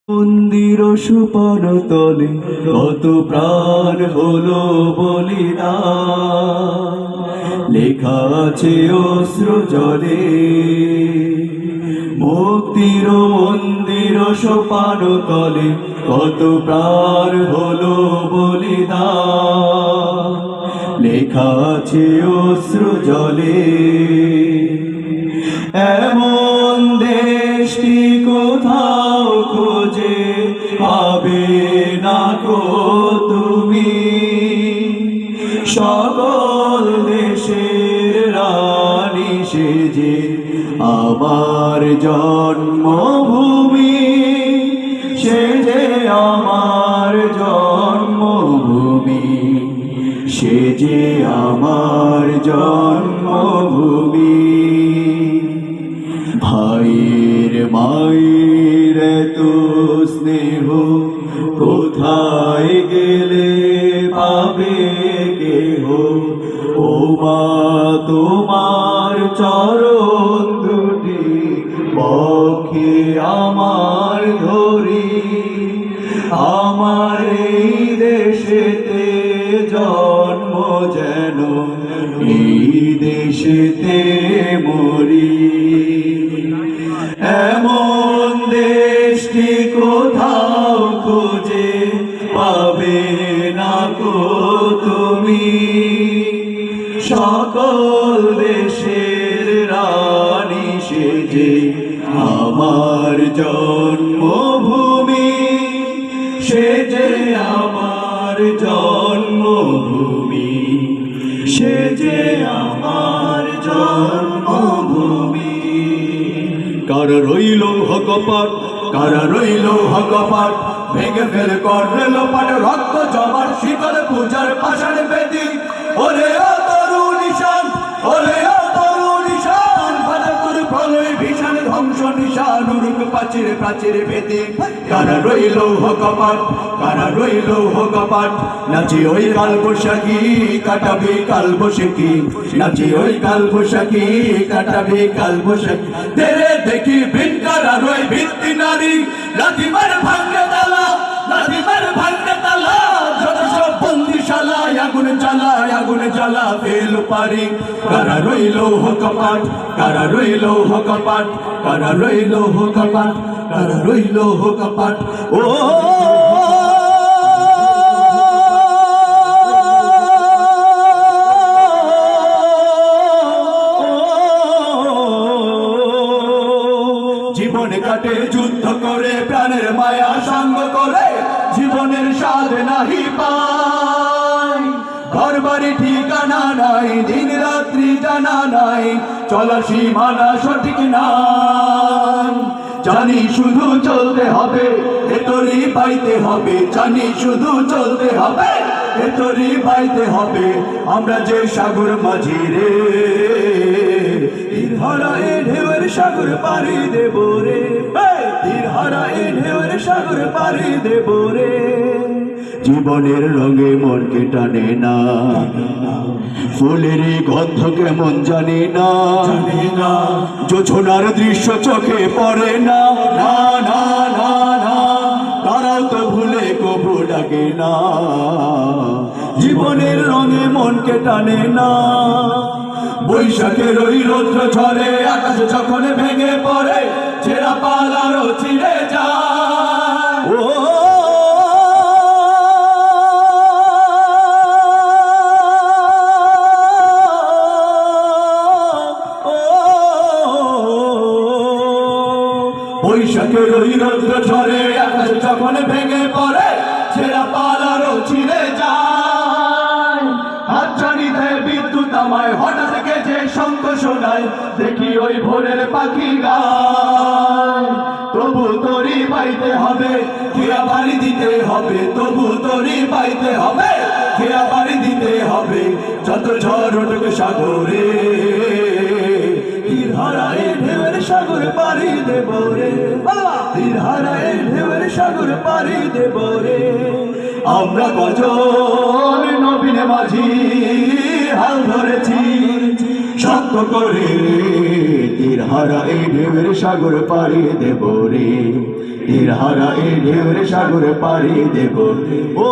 মন্দির সুপার তলে কত প্রাণ হলো বলিদান, লেখা আছে অশ্র জলে। মুক্তির মন্দির সোপান তলে কত প্রাণ হলো বলিদান, লেখা আছে অশ্র জলে। এমন দেশটি কোথাও খুঁজে পাবে না গো তুমি, সকল দেশের রানী সেজে আমার জন্মভূমি, সেজে আমার জন্মভূমি, সেজে আমার জন্মভূমি। ভাইয়ের মায়ের তো স্নেহ কোথায় গেলে পাবে কেহ, ও মা তোমার চরণ দুটি বক্ষে আমার ধরি, আমার এই দেশেতে জন্ম যেন এই দেশেতে মরি। এমন দেশটি কোথাও খুঁজে পাবে না গো তুমি, সকল দেশের রানী সেজে আমার জন্মভূমি, সেজে আমার জন্মভূমি, সেজে আমার জন্মভূমি। কারা রইল হকপাট, কারা রইল হকপাট, ভেঙে ফেলে করে লোপাট, রক্ত জমার শীতল পূজার পাষাণ বেদি। ওরে ও তরুণ ঈশান, ওরে ও তরুণ ঈশান, ভারতের প্রলয় ভীষণ ধ্বংস নিশান, উরুক প্রাচীর প্রাচীর ভেদি। কারা রইল হকপাট, কারা রইল হকপাট, নাচি ওই কাল বৈশাখী কাটাবে কাল বৈশাখী, নাচি ওই কাল বৈশাখী কাটাবে কাল বৈশাখী। তেরে দেখি ভিন কারা রই ভিত্তি নারী, লাথিমার ভাঙে তালা, লাথিমার ভাঙে তালা, যত সব বন্দিশালা আগুন জ্বালা, আগুন জ্বালা ফেল পারি। কারা রইল হকপাট, কারা রইল হকপাট, কারা রইল হকপাট, কারা রইল হকপাট। ও জীবনে কাটে যুদ্ধ করে, প্রাণের মায়া সঙ্গ করে, জীবনের স্বাদ নাহি পাই, ঘর বাড়ি ঠিকানা নাই, দিন রাত্রি জানা নাই, চলার সীমানা সঠিক নাই। জানি শুধু চলতে হবে, এতরি পাইতে হবে, জানি শুধু চলতে হবে, এতরি পাইতে হবে। আমরা যে সাগর মাঝি রে, তীর হারায় ঢেউয়ের সাগর পাড়ি দেব রে, তীর হারায় ঢেউয়ের সাগর পাড়ি দেব রে। জীবনের রঙে মনকে টানে না, ফুলের গন্ধ কেমন জানি না, জোছনার দৃশ্য চোখে পড়ে না, না না না না, তারাও তো ভুলে কবু ডাকে না। জীবনের রঙে মনকে টানে না, বৈশাখের ওই রৌদ্র ঝরে, আকাশ যখন ভেঙে পড়ে, ছেঁড়া পালারও ছিঁড়ে যায়। ও বৈশাখের ওই রৌদ্র ঝরে, আকাশ যখন ভেঙে পড়ে, ছেঁড়া পালারও ছিঁড়ে যায়। হাতছানিতে বিদ্যুৎ আমায় হঠাৎ গেছে শঙ্খ শোনায়, দেখি ওই ভোরের পাখি গায়। তবু তরি পাইতে হবে, খেয়া বাড়ি দিতে হবে, তবু তরি পাইতে হবে, খেয়া বাড়ি দিতে হবে। যত ঝড় ওঠুক সাগরে, তীর হারায় ঢেউয়ের সাগর পাড়ি দেব রে, তীর হারায় ঢেউয়ের সাগর পাড়ি দেব রে। আমরা কজন নবীন মাঝি হাল ধরেছি, শক্ত করে তীর হারা এই ঢেউয়ের সাগর পাড়ি দেব রে। তীর হারা এই ঢেউর সাগরে পাড়ি দেব ও